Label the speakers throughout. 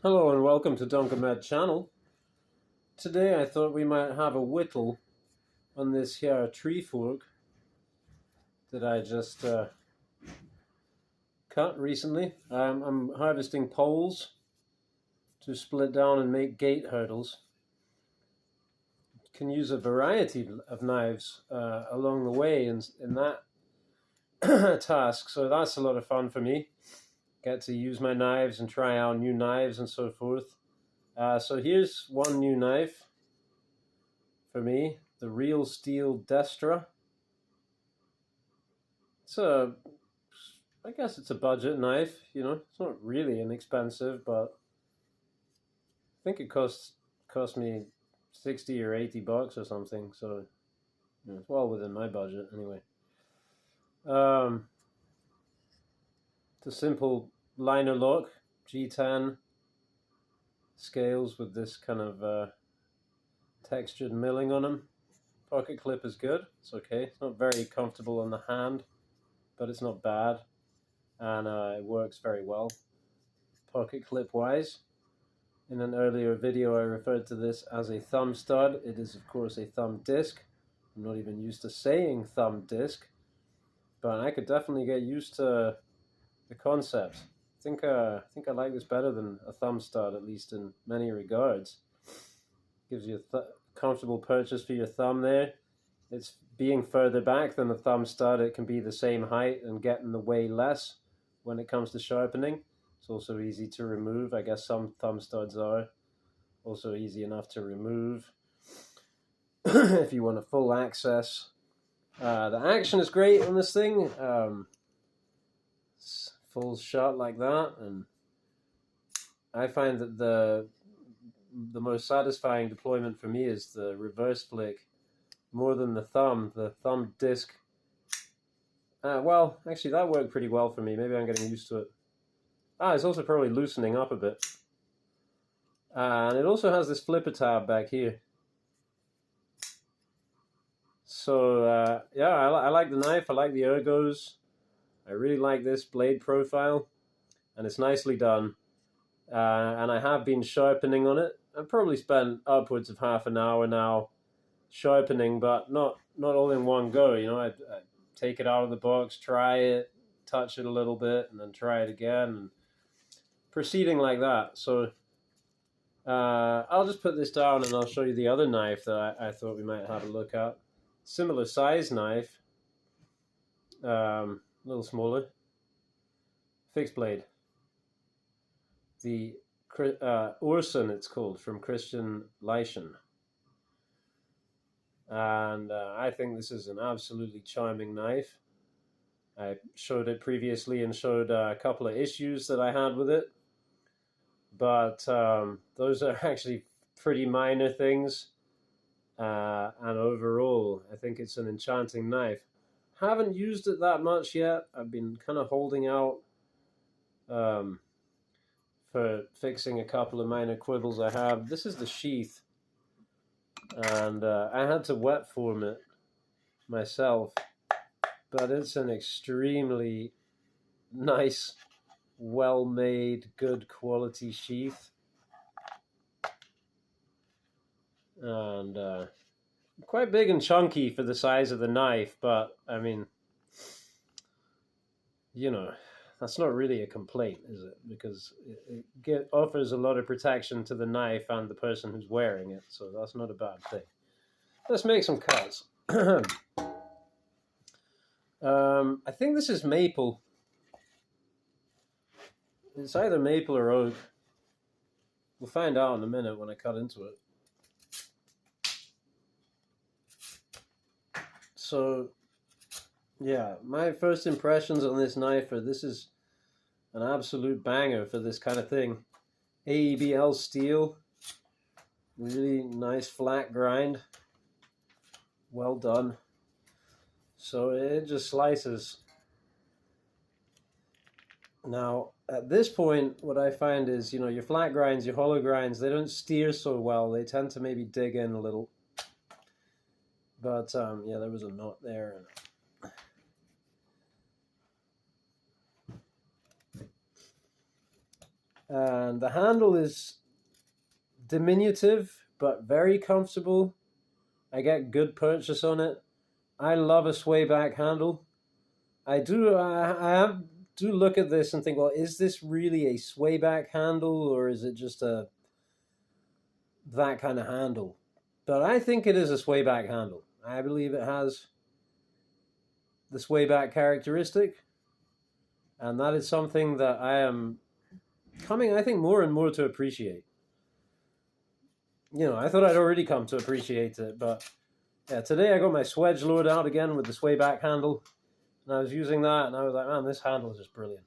Speaker 1: Hello and welcome to Dunkermed channel. Today I thought we might have a whittle on this here tree fork that I just cut recently. I'm harvesting poles to split down and make gate hurdles. You can use a variety of knives along the way in that task, so that's a lot of fun for me. Get to use my knives and try out new knives and so forth. So here's one new knife for me, the Real Steel Destra. I guess it's a budget knife, you know. It's not really inexpensive, but I think it cost me 60 or 80 bucks or something, so you know, it's well within my budget anyway. It's a simple liner lock, G10 scales with this kind of textured milling on them. Pocket clip is good, it's okay. It's not very comfortable on the hand, but it's not bad, and it works very well pocket clip wise. In an earlier video I referred to this as a thumb stud. It is of course a thumb disc. I'm not even used to saying thumb disc, but I could definitely get used to the concept. I think I like this better than a thumb stud, at least in many regards. Gives you a comfortable purchase for your thumb there. It's being further back than the thumb stud. It can be the same height and get in the way less when it comes to sharpening. It's also easy to remove. I guess some thumb studs are also easy enough to remove if you want a full access. The action is great on this thing. It's full shot like that, and I find that the most satisfying deployment for me is the reverse flick more than the thumb. The thumb disc, well, actually that worked pretty well for me. Maybe I'm getting used to it. It's also probably loosening up a bit. And it also has this flipper tab back here. So yeah, I like the knife. I like the ergos. I really like this blade profile, and it's nicely done. And I have been sharpening on it. I've probably spent upwards of half an hour now sharpening, but not all in one go. You know, I take it out of the box, try it, touch it a little bit, and then try it again, and proceeding like that. So I'll just put this down and I'll show you the other knife that I thought we might have a look at. Similar size knife, a little smaller, fixed blade. The Urson, it's called, from Christian Leischen. And I think this is an absolutely charming knife. I showed it previously and showed a couple of issues that I had with it, but those are actually pretty minor things, and overall I think it's an enchanting knife. Haven't used it that much yet. I've been kind of holding out for fixing a couple of minor quibbles I have. This is the sheath, and I had to wet form it myself, but it's an extremely nice, well-made, good quality sheath, and quite big and chunky for the size of the knife, but I mean, you know, that's not really a complaint, is it? Because it offers a lot of protection to the knife and the person who's wearing it, so that's not a bad thing. Let's make some cuts. I think this is maple. It's either maple or oak. We'll find out in a minute when I cut into it. So, yeah, my first impressions on this knife are this is an absolute banger for this kind of thing. AEBL steel, really nice flat grind, well done. So it just slices. Now, at this point, what I find is, you know, your flat grinds, your hollow grinds, they don't steer so well. They tend to maybe dig in a little. But, yeah, there was a knot there. And the handle is diminutive but very comfortable. I get good purchase on it. I love a sway back handle. I do look at this and think, well, is this really a sway back handle, or is it just that kind of handle? But I think it is a sway back handle. I believe it has the sway back characteristic, and that is something that I am coming, I think, more and more to appreciate. I thought I'd already come to appreciate it, but yeah, today I got my swedge load out again with the sway back handle, and I was using that, and I was like, man, this handle is just brilliant.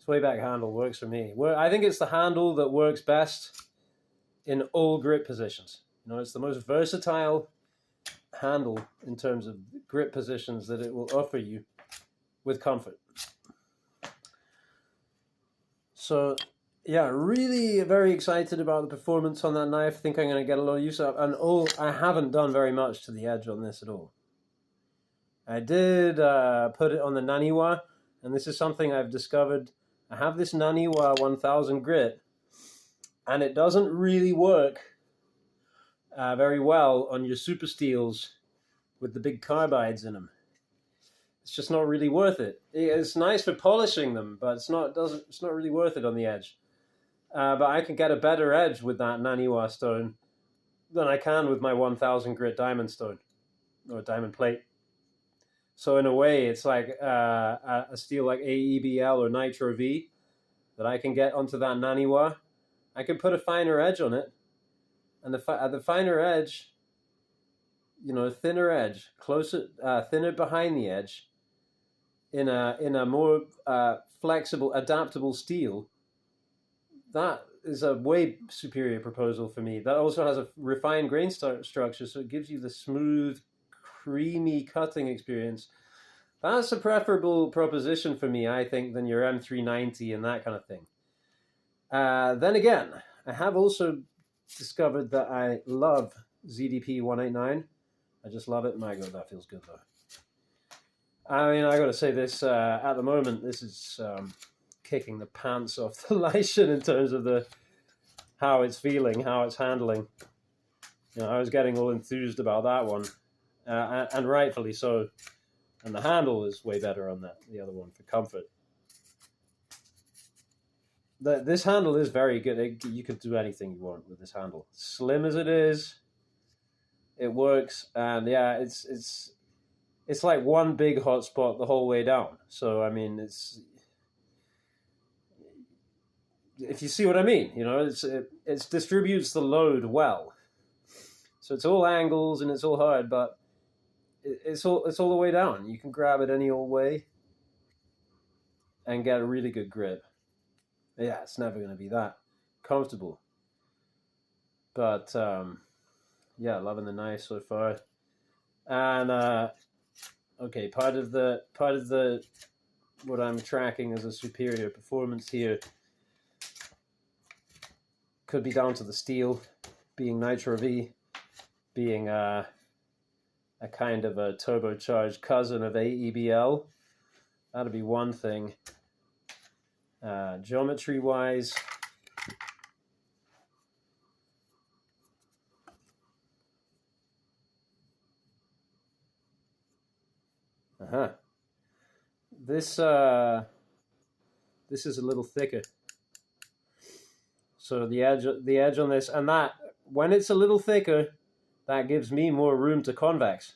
Speaker 1: Sway back handle works for me. I think it's the handle that works best in all grip positions. It's the most versatile handle in terms of grip positions that it will offer you with comfort. So yeah, really very excited about the performance on that knife. Think I'm going to get a lot of use out of it. And I haven't done very much to the edge on this at all. I did put it on the Naniwa, and this is something I've discovered. I have this Naniwa 1000 grit, and it doesn't really work very well on your super steels with the big carbides in them. It's just not really worth it. It's nice for polishing them, but it's not really worth it on the edge. But I can get a better edge with that Naniwa stone than I can with my 1000 grit diamond stone or diamond plate. So in a way, it's like a steel like AEBL or Nitro V that I can get onto that Naniwa. I can put a finer edge on it, and the finer edge, thinner edge, closer, thinner behind the edge, in a more flexible, adaptable steel. That is a way superior proposal for me. That also has a refined grain structure, so it gives you the smooth, creamy cutting experience. That's a preferable proposition for me, I think, than your M390 and that kind of thing. Then again, I have also discovered that I love ZDP 189. I just love it. My God, that feels good though. I mean, I got to say this, at the moment, this is kicking the pants off the Lycian in terms of how it's feeling, how it's handling. I was getting all enthused about that one, and rightfully so. And the handle is way better on the other one for comfort. This handle is very good. You can do anything you want with this handle. Slim as it is, it works, and yeah, it's like one big hotspot the whole way down. So I mean, if you see what I mean, it distributes the load well. So it's all angles and it's all hard, but it's all the way down. You can grab it any old way and get a really good grip. Yeah, it's never going to be that comfortable, but yeah, loving the knife so far. And okay, part of the what I'm tracking as a superior performance here could be down to the steel being Nitro V, being a kind of a turbocharged cousin of AEBL. That'd be one thing. Geometry wise, this is a little thicker. So the edge on this, and that when it's a little thicker, that gives me more room to convex.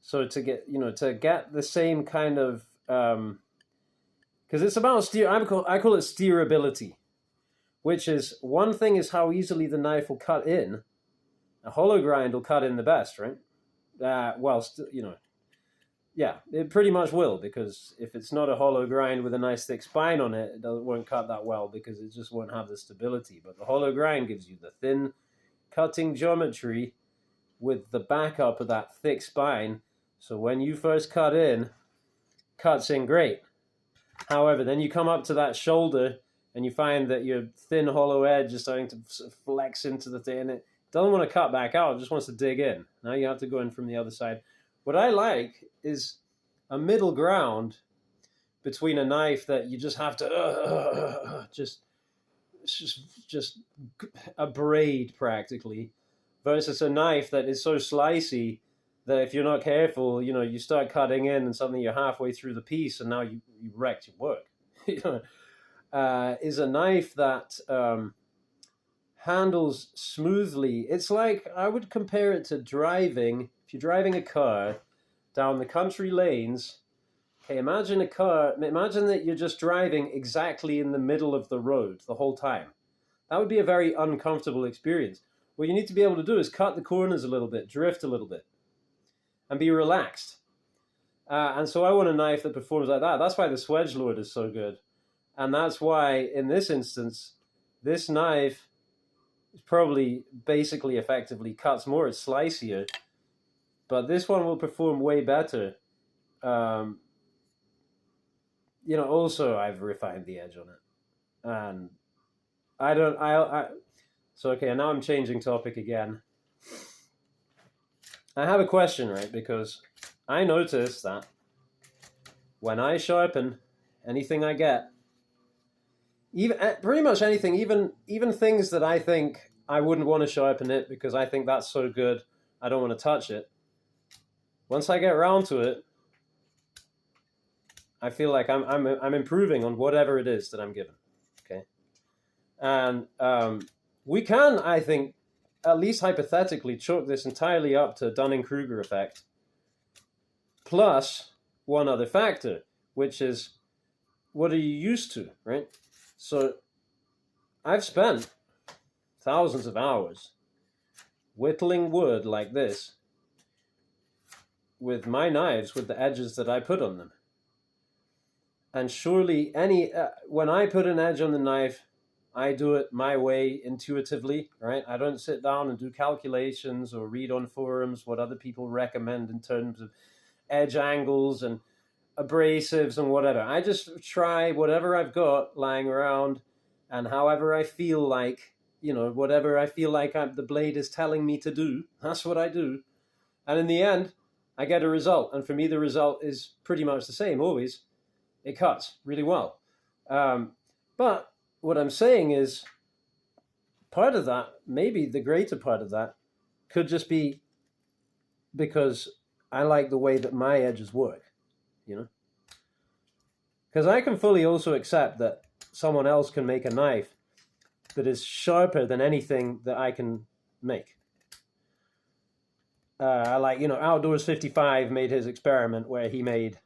Speaker 1: So to get the same kind of because it's about I call it steerability, which is one thing is how easily the knife will cut in. A hollow grind will cut in the best, right? Yeah, it pretty much will, because if it's not a hollow grind with a nice thick spine on it, won't cut that well because it just won't have the stability. But the hollow grind gives you the thin cutting geometry with the backup of that thick spine. So when you first cuts in great. However, then you come up to that shoulder and you find that your thin hollow edge is starting to flex into the thing, and it doesn't want to cut back out, it just wants to dig in. Now you have to go in from the other side. What I like is a middle ground between a knife that you just have to just abrade practically, versus a knife that is so slicey that if you're not careful, you start cutting in and suddenly you're halfway through the piece and now you wrecked your work. Is a knife that handles smoothly. It's like, I would compare it to driving. If you're driving a car down the country lanes, okay, imagine that you're just driving exactly in the middle of the road the whole time. That would be a very uncomfortable experience. What you need to be able to do is cut the corners a little bit, drift a little bit, and be relaxed. And so I want a knife that performs like that. That's why the Swedgelord is so good. And that's why, in this instance, this knife is probably basically effectively cuts more. It's slicier. But this one will perform way better. Also I've refined the edge on it. And so, okay, now I'm changing topic again. I have a question, right? Because I notice that when I sharpen anything I get, even pretty much anything, even things that I think I wouldn't want to sharpen it because I think that's so good, I don't want to touch it. Once I get around to it, I feel like I'm improving on whatever it is that I'm given. Okay, and we can, I think, at least hypothetically, chalk this entirely up to Dunning-Kruger effect, plus one other factor, which is, what are you used to, right? So I've spent thousands of hours whittling wood like this with my knives, with the edges that I put on them. And surely when I put an edge on the knife, I do it my way intuitively, right? I don't sit down and do calculations or read on forums what other people recommend in terms of edge angles and abrasives and whatever. I just try whatever I've got lying around, and however I feel like, whatever I feel like the blade is telling me to do, that's what I do. And in the end, I get a result. And for me, the result is pretty much the same always. It cuts really well. But what I'm saying is, part of that, maybe the greater part of that, could just be because I like the way that my edges work, Because I can fully also accept that someone else can make a knife that is sharper than anything that I can make. Outdoors 55 made his experiment where he made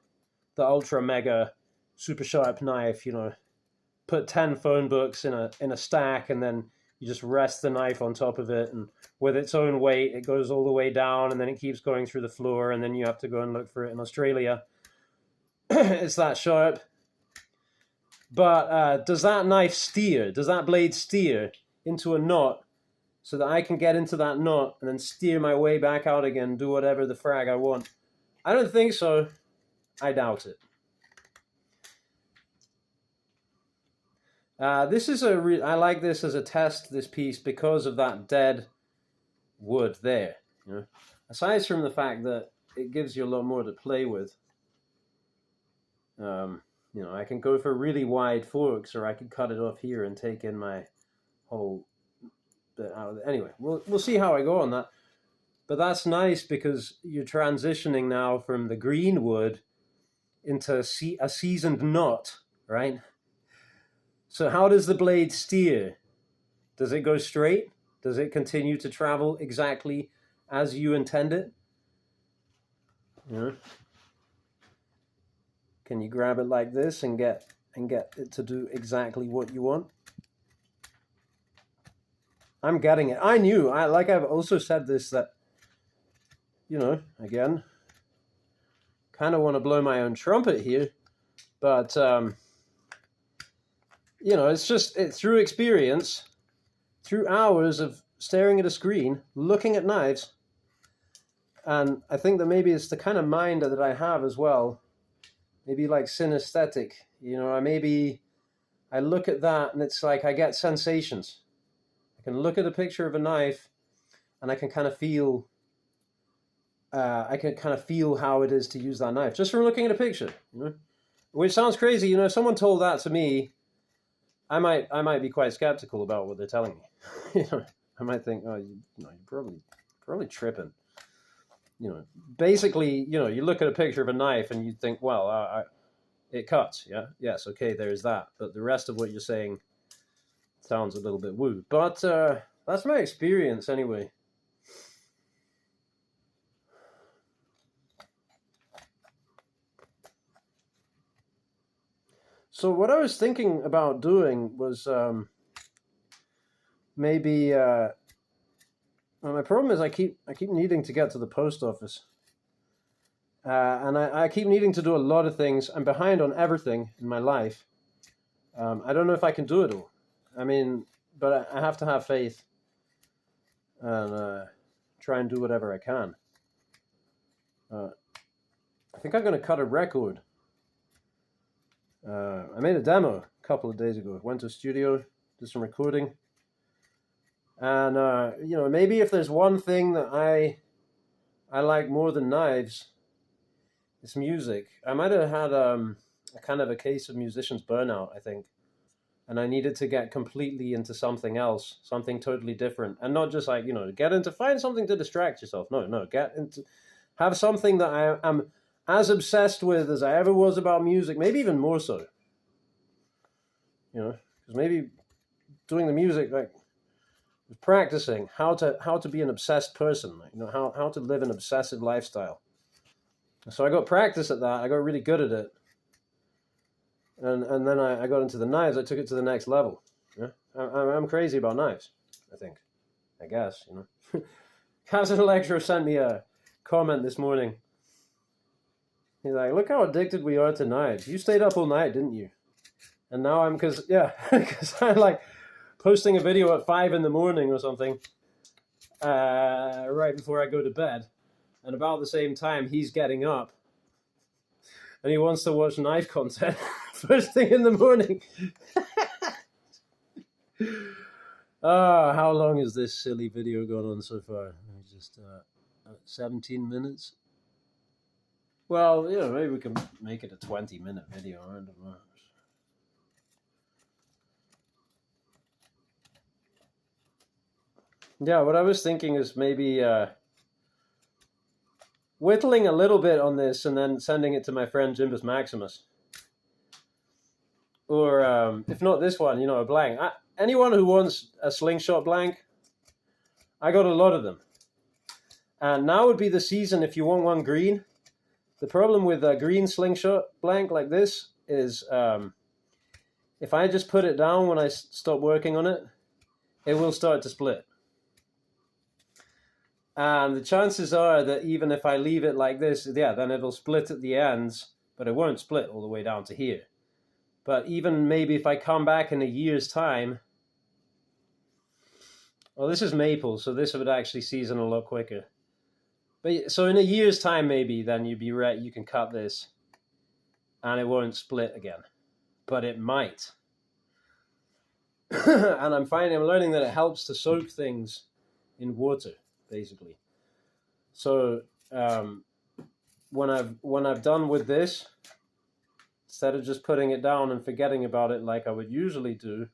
Speaker 1: the ultra mega super sharp knife, put 10 phone books in a stack, and then you just rest the knife on top of it, and with its own weight, it goes all the way down, and then it keeps going through the floor, and then you have to go and look for it in Australia. It's that sharp. But does that knife steer? Does that blade steer into a knot so that I can get into that knot and then steer my way back out again, do whatever the frag I want? I don't think so. I doubt it. I like this as a test, this piece, because of that dead wood there. Aside from the fact that it gives you a lot more to play with. I can go for really wide forks, or I can cut it off here and take in my whole bit out of it. Anyway, we'll see how I go on that. But that's nice because you're transitioning now from the green wood into a seasoned knot, right? So how does the blade steer? Does it go straight? Does it continue to travel exactly as you intend it? Can you grab it like this and get it to do exactly what you want? I'm getting it. I've also said this, that, again, kind of want to blow my own trumpet here, but, it's through experience, through hours of staring at a screen, looking at knives, and I think that maybe it's the kind of mind that I have as well. Maybe like synesthetic, I look at that and it's like I get sensations. I can look at a picture of a knife and I can kind of feel how it is to use that knife just from looking at a picture, Which sounds crazy. You know, if someone told that to me, I might be quite skeptical about what they're telling me. You know, I might think, oh, you're probably tripping. You know, basically, you know, you look at a picture of a knife and you think, well, it cuts. Yeah, yes, okay, there's that. But the rest of what you're saying sounds a little bit woo. But that's my experience anyway. So what I was thinking about doing was maybe. Well, my problem is I keep needing to get to the post office, and I keep needing to do a lot of things. I'm behind on everything in my life. I don't know if I can do it all. I mean, but I have to have faith and try and do whatever I can. I think I'm going to cut a record. I made a demo a couple of days ago. Went to a studio, did some recording. And, you know, maybe if there's one thing that I like more than knives, it's music. I might have had a kind of a case of musician's burnout, I think. And I needed to get completely into something else, something totally different. And not just like, you know, find something to distract yourself. No, have something that I am as obsessed with as I ever was about music, maybe even more so. You know, because maybe doing the music, like, practicing how to be an obsessed person, you know, how to live an obsessive lifestyle. So I got practice at that. I got really good at it, and then I got into the knives. I took it to the next level. Yeah, I'm crazy about knives. I guess, you know. Captain Electro sent me a comment this morning. He's like, "Look how addicted we are to knives. You stayed up all night, didn't you?" And now because I like posting a video at 5 a.m. or something, right before I go to bed, and about the same time he's getting up, and he wants to watch knife content first thing in the morning. How long has this silly video gone on so far? Just 17 minutes. Well, you know, maybe we can make it a 20-minute video. I don't know. Yeah, what I was thinking is maybe whittling a little bit on this and then sending it to my friend Jimbus Maximus. Or if not this one, you know, a blank. Anyone who wants a slingshot blank, I got a lot of them. And now would be the season if you want one green. The problem with a green slingshot blank like this is if I just put it down when I stop working on it, it will start to split. And the chances are that even if I leave it like this, yeah, then it'll split at the ends, but it won't split all the way down to here. But even maybe if I come back in a year's time, well, this is maple, so this would actually season a lot quicker. But so in a year's time, maybe then you'd be right. You can cut this, and it won't split again, but it might. And I'm learning that it helps to soak things in water, basically. So when I've done with this, instead of just putting it down and forgetting about it like I would usually do,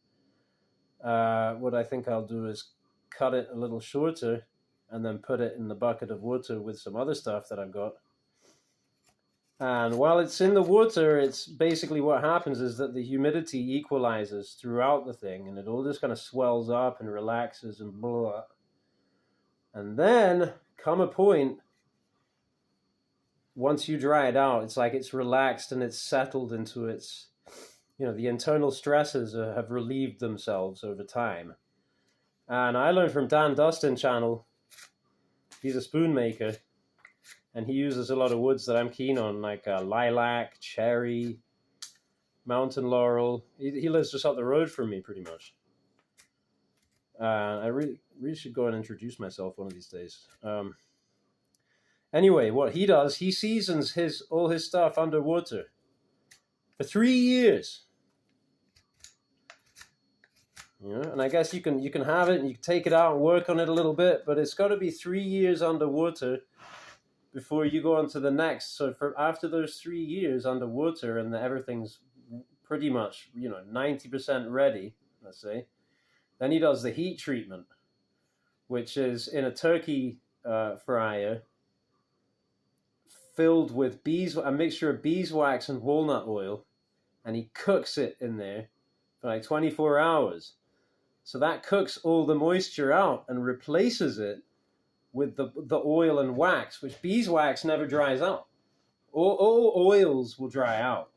Speaker 1: what I think I'll do is cut it a little shorter and then put it in the bucket of water with some other stuff that I've got. And while it's in the water, it's basically what happens is that the humidity equalizes throughout the thing, and it all just kind of swells up and relaxes and blah. And then, come a point, once you dry it out, it's like it's relaxed and it's settled into its, you know, the internal stresses have relieved themselves over time. And I learned from Dan Dustin channel, he's a spoon maker, and he uses a lot of woods that I'm keen on, like lilac, cherry, mountain laurel. He lives just up the road from me, pretty much. I really should go and introduce myself one of these days. Anyway, what he does, he seasons all his stuff underwater for 3 years. You know, and I guess you can have it and you can take it out and work on it a little bit, but it's got to be 3 years underwater before you go on to the next. So for after those 3 years underwater and everything's pretty much 90% ready, let's say, then he does the heat treatment, which is in a turkey fryer filled with a mixture of beeswax and walnut oil, and he cooks it in there for like 24 hours. So that cooks all the moisture out and replaces it with the oil and wax, which beeswax never dries out. All oils will dry out,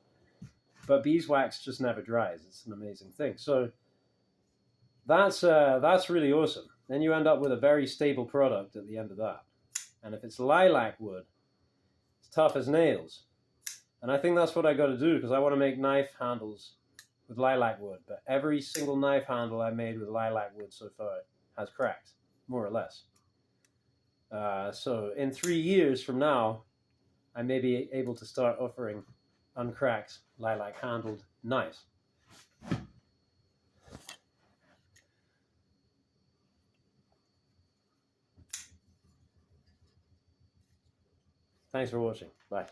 Speaker 1: but beeswax just never dries. It's an amazing thing. So that's really awesome. Then you end up with a very stable product at the end of that. And if it's lilac wood, it's tough as nails. And I think that's what I got to do, because I want to make knife handles with lilac wood. But every single knife handle I made with lilac wood so far has cracked, more or less. So in 3 years from now, I may be able to start offering uncracked lilac handled knives. Thanks for watching. Bye.